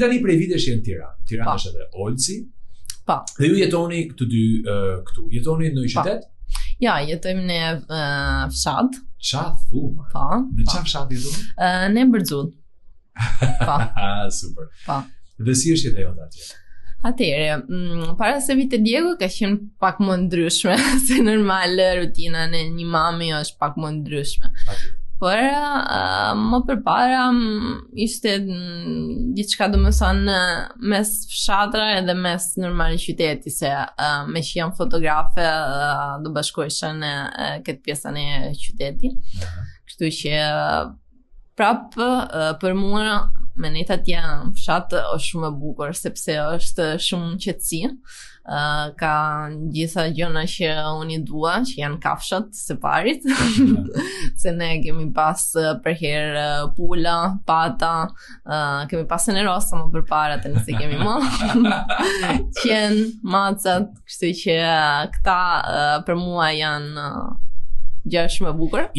Tani prej vitesh je në Tiranë. Tiranë është edhe Olci. Po. Dhe ju jetoni këtu dy këtu. Jetoni në një qytet? Ja, jetojmë në fshat. Fshat thuma. Po. Në çfarë fshat jetoni? Në Bërxull. Po. Super. Po. Dhe si është jeta jote atje? Atëherë, para se vite djego ka qenë pak më ndryshme, se normal rutina në një mami është pak më ndryshme. Por më përpara ishte diçka domethënë mes fshatra edhe mes normal qyteti, se me që jam fotografe do bashkohesha në këtë pjesën e qytetit. Kështu që prap për mua menet atje në fshat është shumë e bukur sepse është shumë qetësi. Ka gjitha gjëna që unë i dua, që janë kafshat së parit, se ne kemi pas për herë pula, pata, kemi pas në rosa më përpara, të nëse kemi më, qenë, macat, kështu që këta për mua janë gjë shumë e bukur.